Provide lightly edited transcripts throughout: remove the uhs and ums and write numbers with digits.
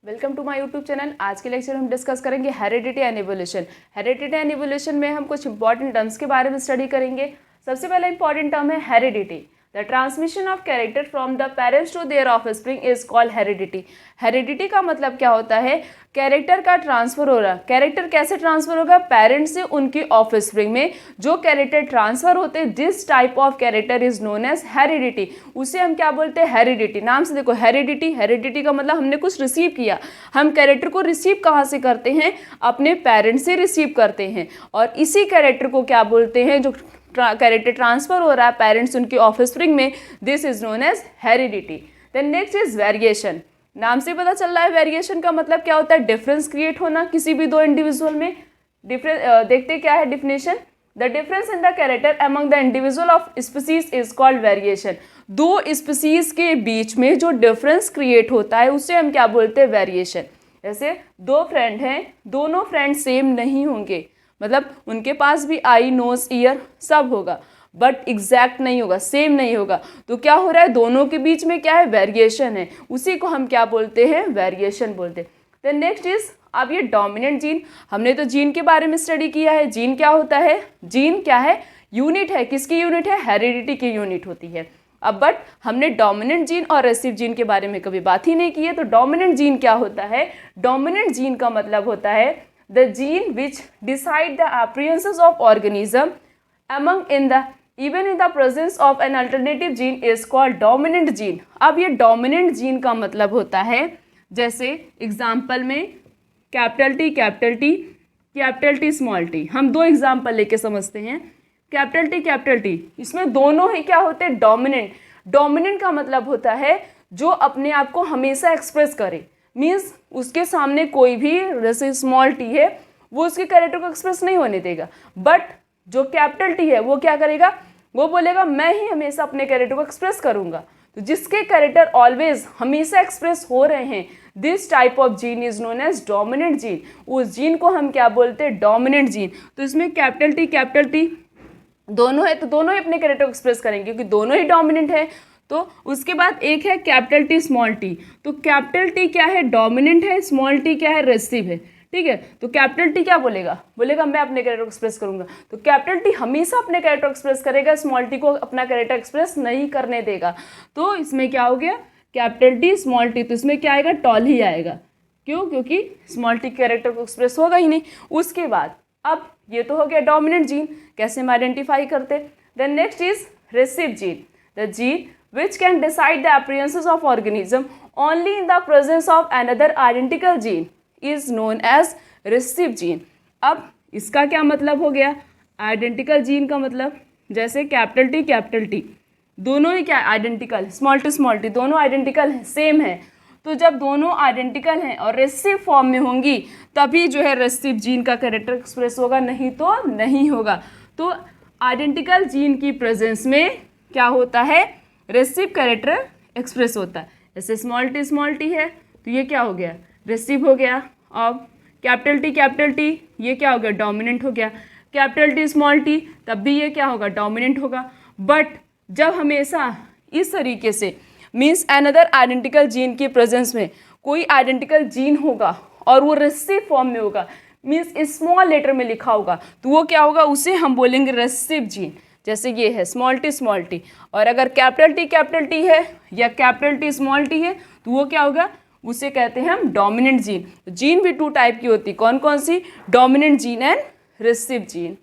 Welcome to my YouTube channel. आज के lecture में हम डिस्कस करेंगे heredity and evolution. Heredity and evolution में हम कुछ इंपॉर्टेंट टर्म्स के बारे में स्टडी करेंगे। सबसे पहला इंपॉर्टेंट टर्म है heredity. The transmission of character from the parents to their offspring is called heredity. हेरिडिटी का मतलब क्या होता है? कैरेक्टर का ट्रांसफर हो रहा। कैरेक्टर कैसे ट्रांसफर होगा? पेरेंट्स से उनकी ऑफस्प्रिंग में जो कैरेक्टर ट्रांसफर होते हैं, this type of character is known as heredity. उसे हम क्या बोलते हैं? हेरिडिटी। नाम से देखो, हेरिडिटी। हेरिडिटी का मतलब हमने कुछ रिसीव किया। हम कैरेक्टर को रिसीव कहाँ से करते हैं? अपने पेरेंट्स से रिसीव करते हैं, और इसी कैरेक्टर को क्या बोलते हैं? जो कैरेक्टर ट्रांसफर हो रहा है पेरेंट्स उनकी ऑफस्प्रिंग में, this is known as heredity. Then next is variation. नाम से पता चल रहा है वेरिएशन का मतलब क्या होता है? डिफरेंस क्रिएट होना किसी भी दो इंडिविजुअल में। डिफरेंस देखते क्या है definition? The difference in the character among the individual of species is called variation. दो स्पीसीज के बीच में जो डिफरेंस क्रिएट होता है उसे हम क्या बोलते हैं? वेरिएशन। जैसे दो फ्रेंड हैं, दोनों फ्रेंड सेम नहीं होंगे, मतलब उनके पास भी आई, नोज, ईयर सब होगा, बट एग्जैक्ट नहीं होगा, सेम नहीं होगा। तो क्या हो रहा है? दोनों के बीच में क्या है? वेरिएशन है। उसी को हम क्या बोलते हैं? वेरिएशन बोलते हैं। देन नेक्स्ट इज, अब ये डोमिनेंट जीन। हमने तो जीन के बारे में स्टडी किया है। जीन क्या होता है? जीन क्या है? यूनिट है। किसकी यूनिट है? हेरिडिटी की यूनिट होती है। अब बट हमने डोमिनेंट जीन और रेसिव जीन के बारे में कभी बात ही नहीं की है। तो डोमिनेंट जीन क्या होता है? डोमिनेंट जीन का मतलब होता है the gene which decide the appearances of organism among in the even in the presence of an alternative gene is called dominant gene। अब ये dominant gene का मतलब होता है, जैसे एग्जाम्पल में capital T capital T, capital T small T. हम दो एग्जाम्पल लेके समझते हैं। कैपिटल टी, इसमें दोनों ही क्या होते हैं? डोमिनेंट। डोमिनेंट का मतलब होता है जो अपने आप को हमेशा एक्सप्रेस करे, मीन्स उसके सामने कोई भी, जैसे स्मॉल टी है, वो उसके कैरेक्टर को एक्सप्रेस नहीं होने देगा। बट जो कैपिटल टी है वो क्या करेगा? वो बोलेगा मैं ही हमेशा अपने कैरेक्टर को एक्सप्रेस करूंगा। तो जिसके कैरेक्टर ऑलवेज हमेशा एक्सप्रेस हो रहे हैं, this type of gene is known as dominant gene. उस जीन को हम क्या बोलते हैं? Dominant gene. तो इसमें कैपिटल टी दोनों है, तो दोनों ही अपने कैरेक्टर को एक्सप्रेस करेंगे क्योंकि दोनों ही डोमिनेंट है। तो उसके बाद एक है कैपिटल टी स्मॉल टी। तो कैपिटल टी क्या है? डोमिनेंट है। स्मॉल टी क्या है? रेसिव है। ठीक है, तो कैपिटल टी क्या बोलेगा? बोलेगा मैं अपने कैरेक्टर को एक्सप्रेस करूंगा। तो कैपिटल टी हमेशा अपने कैरेक्टर को एक्सप्रेस करेगा, स्मॉल टी को अपना कैरेक्टर एक्सप्रेस नहीं करने देगा। तो इसमें क्या हो गया? कैपिटल टी स्मॉल टी, तो इसमें क्या आएगा? टॉल ही आएगा। क्यों? क्योंकि स्मॉल टी कैरेक्टर को एक्सप्रेस होगा ही नहीं। उसके बाद अब ये तो हो गया डोमिनेंट जीन, कैसे हम आइडेंटिफाई करते। Then next is recessive gene. The gene which can decide the appearances of organism only in the presence of another identical gene is known as recessive gene। अब इसका क्या मतलब हो गया? आइडेंटिकल जीन का मतलब, जैसे कैपिटल टी दोनों ही क्या आइडेंटिकल, स्मॉल टी दोनों आइडेंटिकल हैं, सेम है। तो जब दोनों आइडेंटिकल हैं और रेसिव फॉर्म में होंगी तभी जो है रेसिव जीन का कैरेक्टर एक्सप्रेस होगा, नहीं तो नहीं होगा। तो आइडेंटिकल जीन की प्रेजेंस में क्या होता है? रेसिव कैरेक्टर एक्सप्रेस होता है। जैसे स्मॉल टी है तो ये क्या हो गया? रेसिव हो गया। अब कैपिटल टी ये क्या हो गया? डोमिनेंट हो गया। कैपिटल टी स्मॉल टी तब भी ये क्या होगा? डोमिनेंट होगा। बट जब हमेशा इस तरीके से, मीन्स अनदर आइडेंटिकल जीन की प्रेजेंस में कोई आइडेंटिकल जीन होगा और वो रेसिव फॉर्म में होगा, मीन्स स्मॉल लेटर में लिखा होगा, तो वो क्या होगा? उसे हम बोलेंगे रेसिव जीन। जैसे ये है स्मॉल टी, और अगर कैपिटल टी है या कैपिटल टी स्मॉल टी है तो वो क्या होगा? उसे कहते हैं हम डोमिनेंट जीन। जीन भी टू टाइप की होती, कौन कौन सी? Dominant gene and recessive gene.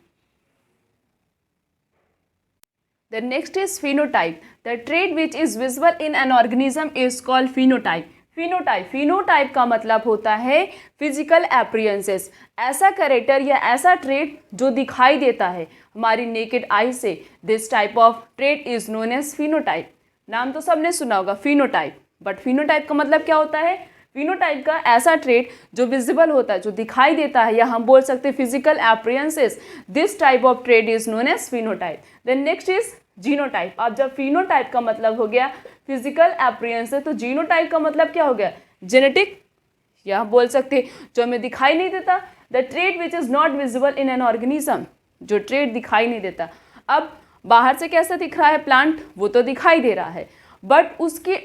The next is phenotype. The trait which is visible in an organism is called phenotype. Phenotype का मतलब होता है फिजिकल अपीयरेंसेस, ऐसा कैरेक्टर या ऐसा ट्रेट जो दिखाई देता है हमारी नेकेड आई से। This type of trait is known as phenotype. नाम तो सबने सुना होगा फिनोटाइप, बट फिनोटाइप का मतलब क्या होता है? फिनोटाइप का ऐसा ट्रेट जो विजिबल होता है, जो दिखाई देता है, या हम बोल सकते हैं physical appearances. This type of trait is known as phenotype. Then next is genotype. अब जब फिनोटाइप का मतलब हो गया फिजिकल अपीयरेंस है, तो जीनोटाइप का मतलब क्या हो गया? जेनेटिक, या बोल सकते जो हमें दिखाई नहीं देता। The trait which is not visible in an organism, जो ट्रेट दिखाई नहीं देता। अब बाहर से कैसा दिख रहा है प्लांट? वो तो दिखाई दे रहा है, बट उसके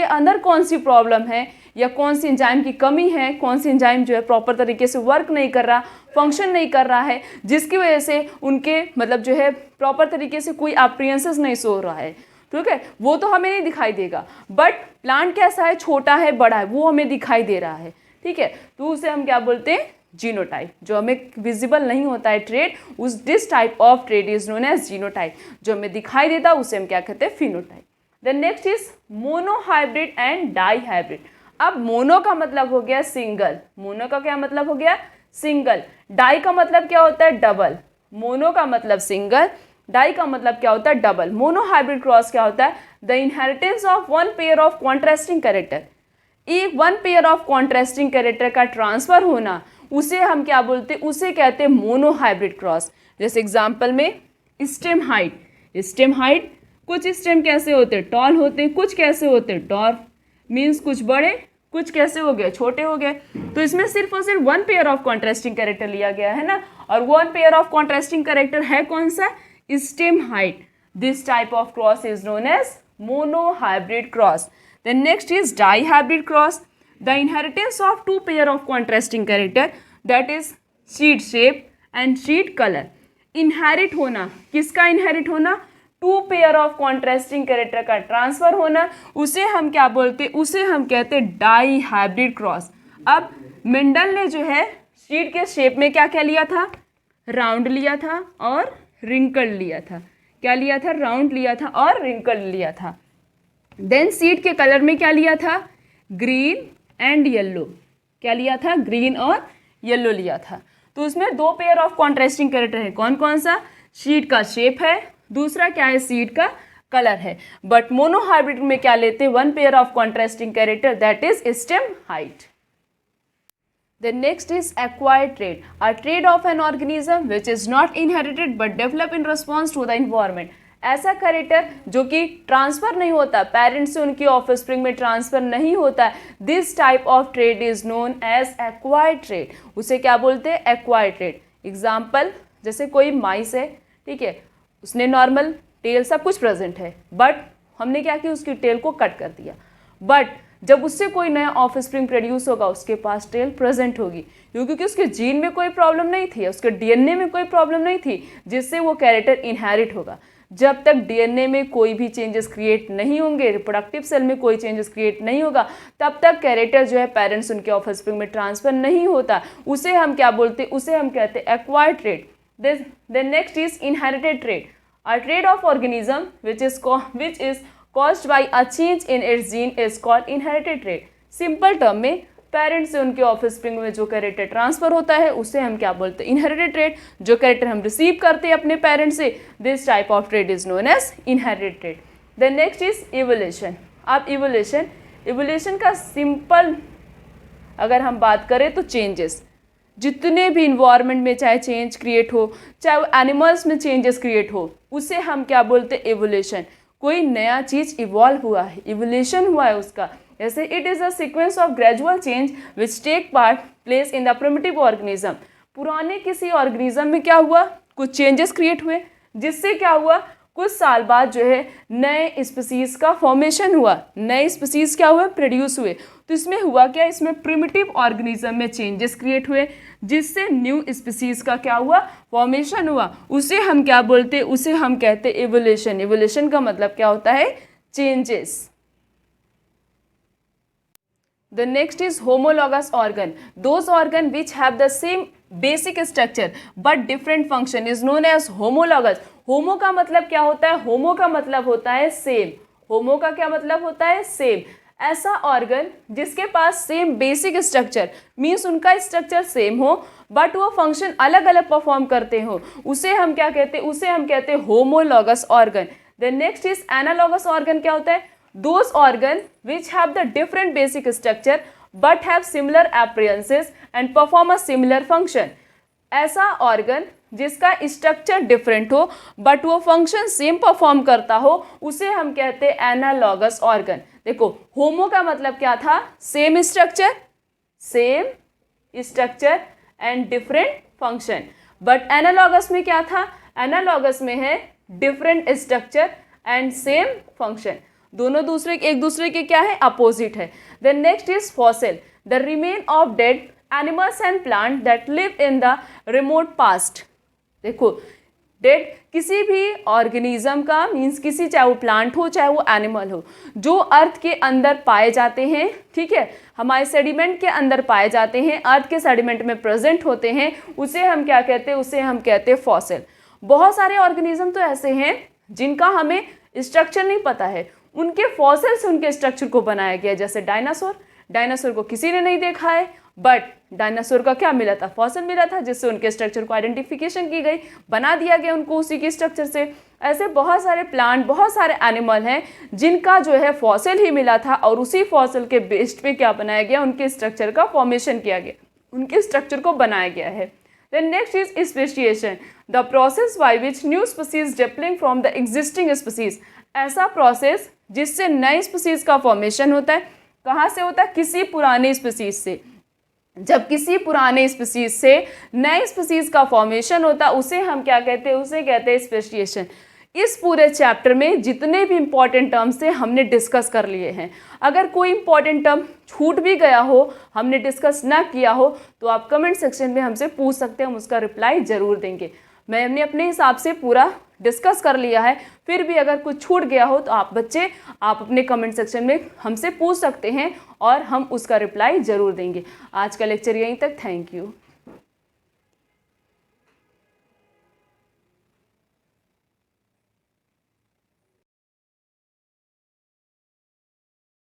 अंदर कौन सी प्रॉब्लम है या कौन सी एंजाइम की कमी है, कौन सी एंजाइम जो है प्रॉपर तरीके से वर्क नहीं कर रहा, फंक्शन नहीं कर रहा है, जिसकी वजह से उनके मतलब जो है प्रॉपर तरीके से कोई अप्रियंसेस नहीं सो रहा है, ठीक है, वो तो हमें नहीं दिखाई देगा, बट प्लांट कैसा है, छोटा है बड़ा है, वो हमें दिखाई दे रहा है, ठीक है, तो उसे हम क्या बोलते हैं, जीनोटाइप। जो हमें विजिबल नहीं होता है ट्रेट, उस this type of trait is known as genotype. जो हमें दिखाई देता है उसे हम क्या कहते हैं, phenotype. Then next is monohybrid and dihybrid. अब मोनो का मतलब हो गया सिंगल, मोनो का क्या मतलब हो गया, सिंगल। डाई का मतलब क्या होता है, डबल। मोनो का मतलब सिंगल, डाई का मतलब क्या होता है, डबल। मोनोहाइब्रिड क्रॉस क्या होता है, the inheritance of one pair of contrasting character. एक one pair of contrasting character का ट्रांसफर होना, उसे हम क्या बोलते हैं, उसे कहते हैं मोनोहाइब्रिड क्रॉस। जैसे एग्जांपल में स्टेम हाइट, स्टेम हाइट, कुछ स्टेम कैसे होते हैं, टॉल होते हैं, कुछ कैसे होते हैं, डॉर्फ, मीन्स कुछ बड़े, कुछ कैसे हो गए, छोटे हो गए। तो इसमें सिर्फ और सिर्फ one pair of contrasting character लिया गया है ना, और one pair of contrasting character है कौन सा, stem height. This type of cross is known as monohybrid cross. Then next is dihybrid cross. The inheritance of two pair of contrasting character, that is seed shape and seed color. Inherit होना, किसका inherit होना, two pair of contrasting character का transfer होना, उसे हम क्या बोलते, उसे हम कहते हैं डाई हाइब्रिड क्रॉस। अब मेंडल ने जो है सीड के शेप में क्या क्या लिया था, राउंड लिया था और रिंकल लिया था। क्या लिया था, राउंड लिया था और रिंकल लिया था। देन सीड के कलर में क्या लिया था, ग्रीन एंड येलो। क्या लिया था, ग्रीन और येलो लिया था। तो उसमें दो पेयर ऑफ कॉन्ट्रास्टिंग कैरेक्टर है, कौन कौन सा, सीड का शेप है, दूसरा क्या है, सीड का कलर है। बट मोनोहाइब्रिड में क्या लेते हैं, one pair of contrasting character, that is stem height. Then next is acquired trait, a trait of an organism which is not inherited but developed in response to the environment. ऐसा character जो कि transfer नहीं होता, parents से उनकी offspring में transfer नहीं होता, this type of trait is known as acquired trait. उसे क्या बोलते हैं, एक्वायर्ड ट्रेट। एग्जाम्पल, जैसे कोई माइस है, ठीक है, उसने नॉर्मल टेल सब कुछ प्रेजेंट है, बट हमने क्या किया, उसकी टेल को कट कर दिया, बट जब उससे कोई नया ऑफस्प्रिंग प्रोड्यूस होगा उसके पास टेल प्रेजेंट होगी, क्योंकि उसके जीन में कोई प्रॉब्लम नहीं थी, उसके डीएनए में कोई प्रॉब्लम नहीं थी जिससे वो कैरेक्टर इनहेरिट होगा। जब तक डीएनए में कोई भी चेंजेस क्रिएट नहीं होंगे, रिप्रोडक्टिव सेल में कोई चेंजेस क्रिएट नहीं होगा, तब तक कैरेक्टर जो है पेरेंट्स उनके ऑफस्प्रिंग में ट्रांसफर नहीं होता। उसे हम क्या बोलते हैं, उसे हम कहते हैं acquired trait. Then next is inherited trait, a trait of organism which is caused by a change in its gene is called inherited trait। Simple term में पेरेंट्स से उनके ऑफस्प्रिंग में जो कैरेक्टर ट्रांसफर होता है उसे हम क्या बोलते हैं, इनहेरिटेड ट्रेट। जो कैरेक्टर हम रिसीव करते हैं अपने पेरेंट्स से, this type of trait is known as inherited trait. Then next is evolution. अब इवोल्यूशन का सिंपल अगर हम बात करें तो चेंजेस, जितने भी इन्वायरमेंट में चाहे चेंज क्रिएट हो, चाहे वो एनिमल्स में चेंजेस क्रिएट हो, उसे हम क्या बोलते हैं, इवोल्यूशन। कोई नया चीज इवॉल्व हुआ है, इवोल्यूशन हुआ है उसका। जैसे it is a sequence of gradual change which take part place in the primitive organism. पुराने किसी ऑर्गेनिज्म में क्या हुआ, कुछ चेंजेस क्रिएट हुए, जिससे क्या हुआ, कुछ साल बाद जो है नए स्पीसीज का फॉर्मेशन हुआ, नए स्पीसीज क्या हुए, प्रोड्यूस हुए। तो इसमें हुआ क्या, इसमें प्रिमिटिव ऑर्गेनिज्म में चेंजेस क्रिएट हुए, जिससे न्यू स्पीसीज का क्या हुआ, फॉर्मेशन हुआ। उसे हम क्या बोलते हैं, उसे हम कहते हैं इवोल्यूशन। इवोल्यूशन का मतलब क्या होता है, changes. The next is homologous organ. Those organ which have the same basic structure but different function is known as homologous. होमो का मतलब क्या होता है, होमो का मतलब होता है सेम। होमो का क्या मतलब होता है, सेम। ऐसा ऑर्गन जिसके पास सेम बेसिक स्ट्रक्चर, मीन्स उनका स्ट्रक्चर सेम हो बट वो फंक्शन अलग अलग परफॉर्म करते हो, उसे हम क्या कहते हैं, उसे हम कहते हैं homologous organ. Then next is analogous organ. क्या होता है, those organ which have the different basic structure but have similar appearances and perform a similar function। ऐसा ऑर्गन जिसका स्ट्रक्चर डिफरेंट हो बट वो फंक्शन सेम परफॉर्म करता हो, उसे हम कहते हैं एनालॉगस ऑर्गन। देखो, होमो का मतलब क्या था, same structure and different function, but analogous में क्या था, एनालॉगस में है different structure and same function. दोनों एक दूसरे के क्या है, अपोजिट है। Then next is fossil, the remain of dead animals and plant that live in the remote past. देखो डेड किसी भी ऑर्गेनिज्म का मीन्स किसी, चाहे वो प्लांट हो चाहे वो एनिमल हो, जो अर्थ के अंदर पाए जाते हैं, ठीक है, हमारे सेडिमेंट के अंदर पाए जाते हैं, अर्थ के सेडिमेंट में प्रेजेंट होते हैं, उसे हम क्या कहते हैं, उसे हम कहते हैं फॉसिल। बहुत सारे ऑर्गेनिज्म तो ऐसे हैं जिनका हमें स्ट्रक्चर नहीं पता है, उनके फॉसिल से उनके स्ट्रक्चर को बनाया गया। जैसे डायनासोर को किसी ने नहीं देखा है, बट डायनासोर का क्या मिला था, फॉसिल मिला था, जिससे उनके स्ट्रक्चर को आइडेंटिफिकेशन की गई, बना दिया गया उनको उसी के स्ट्रक्चर से। ऐसे बहुत सारे प्लांट, बहुत सारे एनिमल हैं जिनका जो है फॉसिल ही मिला था और उसी फॉसिल के बेस्ड पे क्या बनाया गया, उनके स्ट्रक्चर का फॉर्मेशन किया गया, उनके स्ट्रक्चर को बनाया गया है। Then next is speciation, the process by which new species developing from the existing species. ऐसा प्रोसेस जिससे नए स्पीसीज का फॉर्मेशन होता है। कहाँ से होता है, किसी पुराने स्पीसीज से। जब किसी पुराने स्पीसीज से नए स्पीसीज का फॉर्मेशन होता है उसे हम क्या कहते हैं, उसे कहते हैं स्पेशिएशन। इस पूरे चैप्टर में जितने भी इंपॉर्टेंट टर्म्स थे हमने डिस्कस कर लिए हैं। अगर कोई इंपॉर्टेंट टर्म छूट भी गया हो, हमने डिस्कस ना किया हो, तो आप कमेंट सेक्शन में हमसे पूछ सकते हैं, हम उसका रिप्लाई ज़रूर देंगे। मैंने अपने हिसाब से पूरा डिस्कस कर लिया है, फिर भी अगर कुछ छूट गया हो तो आप अपने कमेंट सेक्शन में हमसे पूछ सकते हैं और हम उसका रिप्लाई ज़रूर देंगे। आज का लेक्चर यहीं तक, थैंक यू।